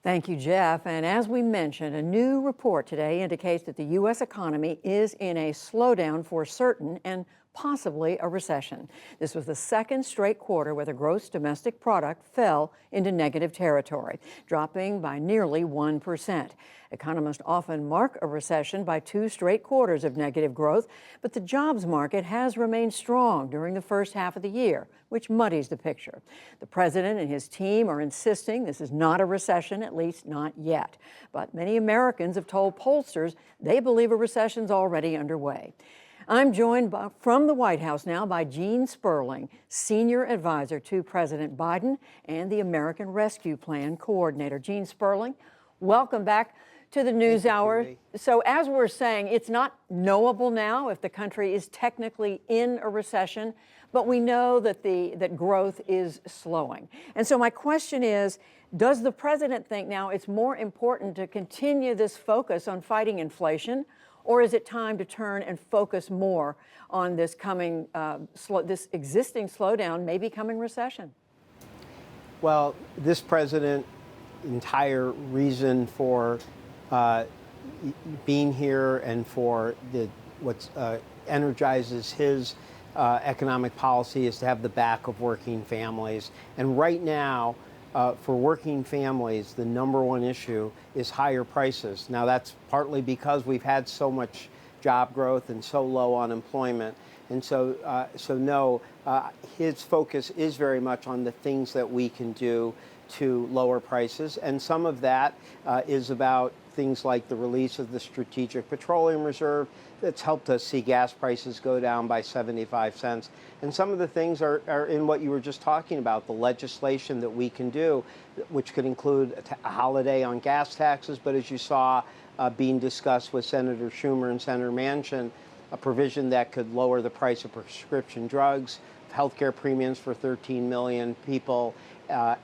Thank you, Jeff. And as we mentioned, a new report today indicates that the U.S. economy is in a slowdown for certain and possibly a recession. This was the second straight quarter where the gross domestic product fell into negative territory, dropping by nearly 1%. Economists often mark a recession by 2 straight quarters of negative growth, but the jobs market has remained strong during the first half of the year, which muddies the picture. The president and his team are insisting this is not a recession, at least not yet. But many Americans have told pollsters they believe a recession's already underway. I'm joined from the White House now by Gene Sperling, Senior Advisor to President Biden and the American Rescue Plan Coordinator. Gene Sperling, welcome back to the NewsHour. So as we're saying, it's not knowable now if the country is technically in a recession, but we know that that growth is slowing. And so my question is, does the president think now it's more important to continue this focus on fighting inflation, or is it time to turn and focus more on this coming, this existing slowdown, maybe coming recession? Well, this president's entire reason for being here and for what energizes his economic policy is to have the back of working families. And right now, for working families, the #1 issue is higher prices. Now, that's partly because we've had so much job growth and so low unemployment. And so his focus is very much on the things that we can do to lower prices. And some of that is about things like the release of the Strategic Petroleum Reserve that's helped us see gas prices go down by 75 cents. And some of the things are in what you were just talking about, the legislation that we can do, which could include a holiday on gas taxes, but as you saw being discussed with Senator Schumer and Senator Manchin, a provision that could lower the price of prescription drugs, healthcare premiums for 13 million people,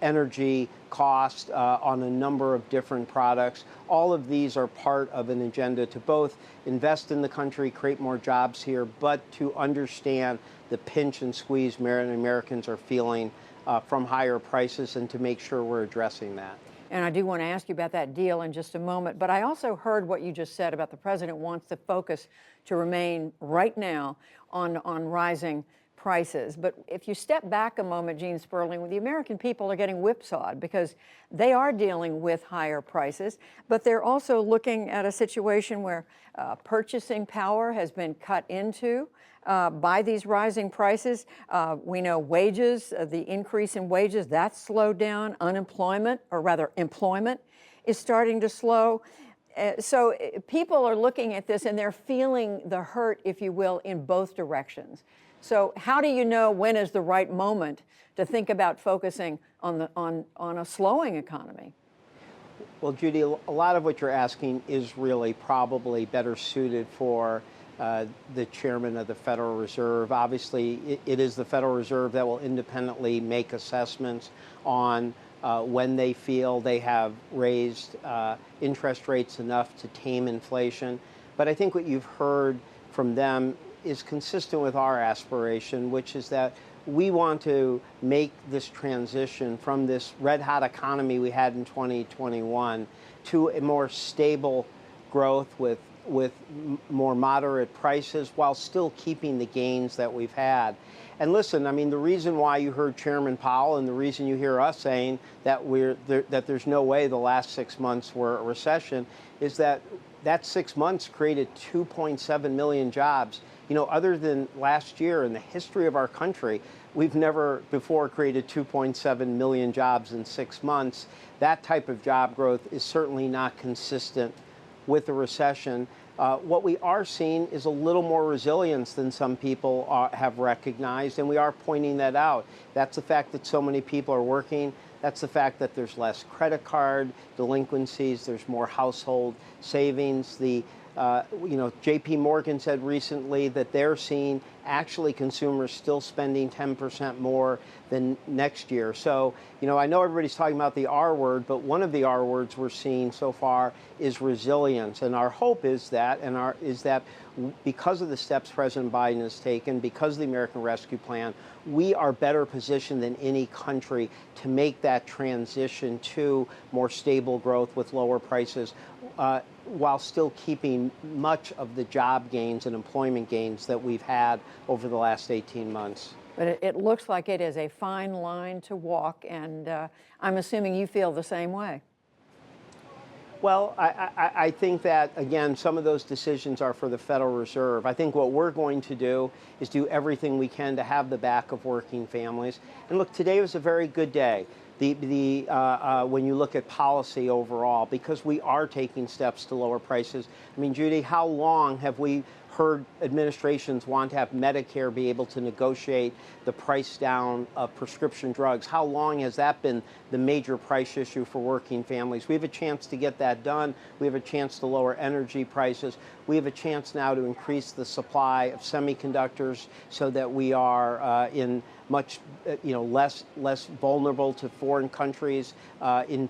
energy cost on a number of different products. All of these are part of an agenda to both invest in the country, create more jobs here, but to understand the pinch and squeeze Americans are feeling from higher prices and to make sure we're addressing that. And I do want to ask you about that deal in just a moment. But I also heard what you just said about the president wants the focus to remain right now on rising prices. But if you step back a moment, Gene Sperling, the American people are getting whipsawed because they are dealing with higher prices, but they're also looking at a situation where purchasing power has been cut into by these rising prices. We know wages, the increase in wages, that's slowed down. Unemployment, or rather employment, is starting to slow. So people are looking at this and they're feeling the hurt, if you will, in both directions. So how do you know when is the right moment to think about focusing on a slowing economy? Well, Judy, a lot of what you're asking is really probably better suited for the chairman of the Federal Reserve. Obviously, it is the Federal Reserve that will independently make assessments on when they feel they have raised interest rates enough to tame inflation. But I think what you've heard from them is consistent with our aspiration, which is that we want to make this transition from this red-hot economy we had in 2021 to a more stable growth with more moderate prices while still keeping the gains that we've had. And listen, I mean, the reason why you heard Chairman Powell and the reason you hear us saying that that there's no way the last 6 months were a recession is that 6 months created 2.7 million jobs. You know, other than last year in the history of our country, we've never before created 2.7 million jobs in 6 months. That type of job growth is certainly not consistent with a recession. What we are seeing is a little more resilience than some people have recognized, and we are pointing that out. That's the fact that so many people are working. That's the fact that there's less credit card delinquencies. There's more household savings. JP Morgan said recently that they're seeing actually consumers still spending 10% more than next year. So, I know everybody's talking about the R word, but one of the R words we're seeing so far is resilience. And our hope is that, because of the steps President Biden has taken, because of the American Rescue Plan, we are better positioned than any country to make that transition to more stable growth with lower prices, while still keeping much of the job gains and employment gains that we've had over the last 18 months. But it looks like it is a fine line to walk, and I'm assuming you feel the same way. Well, I think that, again, some of those decisions are for the Federal Reserve. I think what we're going to do is do everything we can to have the back of working families. And look, today was a very good day. When you look at policy overall, because we are taking steps to lower prices. I mean, Judy, how long have we heard administrations want to have Medicare be able to negotiate the price down of prescription drugs? How long has that been the major price issue for working families? We have a chance to get that done. We have a chance to lower energy prices. We have a chance now to increase the supply of semiconductors so that we are in much less vulnerable to foreign countries in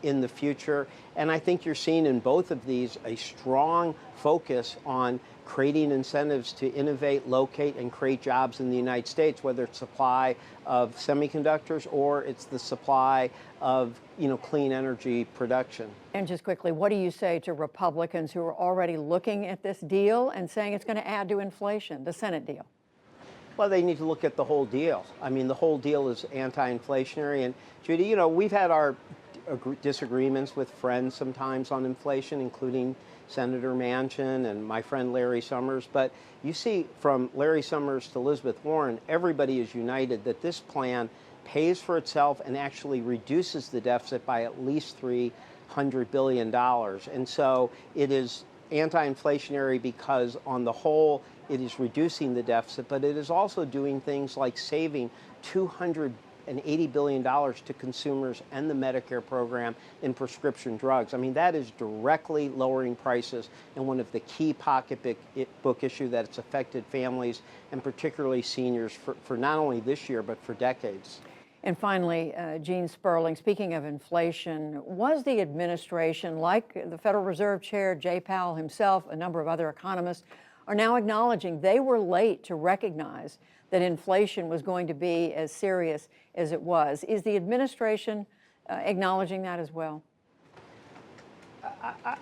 the future. And I think you're seeing in both of these a strong focus on creating incentives to innovate, locate, and create jobs in the United States, whether it's supply of semiconductors or it's the supply of clean energy production. And just quickly, what do you say to Republicans who are already looking at this deal and saying it's going to add to inflation, the Senate deal? Well, they need to look at the whole deal. I mean, the whole deal is anti-inflationary. And Judy, we've had our disagreements with friends sometimes on inflation, including Senator Manchin and my friend Larry Summers. But you see, from Larry Summers to Elizabeth Warren, everybody is united that this plan pays for itself and actually reduces the deficit by at least $300 billion. And so it is anti-inflationary because, on the whole, it is reducing the deficit, but it is also doing things like saving $280 billion to consumers and the Medicare program in prescription drugs. I mean, that is directly lowering prices and one of the key pocketbook issue that's affected families and particularly seniors for not only this year, but for decades. And finally, Gene Sperling, speaking of inflation, was the administration, like the Federal Reserve Chair Jay Powell himself, a number of other economists, are now acknowledging they were late to recognize that inflation was going to be as serious as it was. Is the administration acknowledging that as well?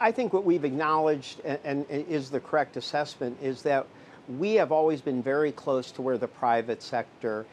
I think what we've acknowledged and is the correct assessment is that we have always been very close to where the private sector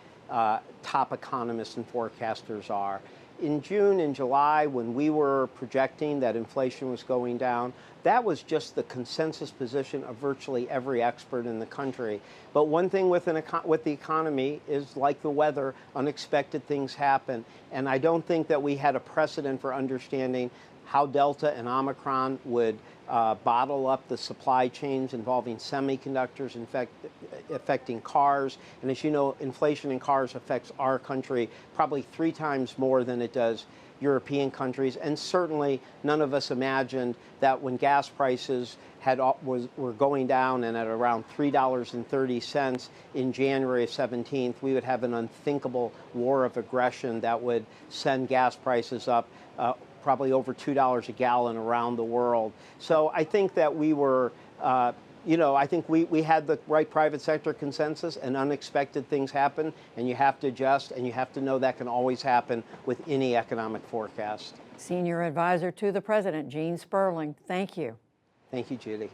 top economists and forecasters are. In June and July, when we were projecting that inflation was going down, that was just the consensus position of virtually every expert in the country. But one thing with the economy is, like the weather, unexpected things happen. And I don't think that we had a precedent for understanding how Delta and Omicron would bottle up the supply chains involving semiconductors, affecting cars. And as you know, inflation in cars affects our country probably 3 times more than it does European countries. And certainly none of us imagined that when gas prices were going down and at around $3.30 in January of 17th, we would have an unthinkable war of aggression that would send gas prices up probably over $2 a gallon around the world. So I think that we were, I think we had the right private sector consensus, and unexpected things happen, and you have to adjust, and you have to know that can always happen with any economic forecast. Senior Advisor to the President, Gene Sperling, thank you. Thank you, Judy.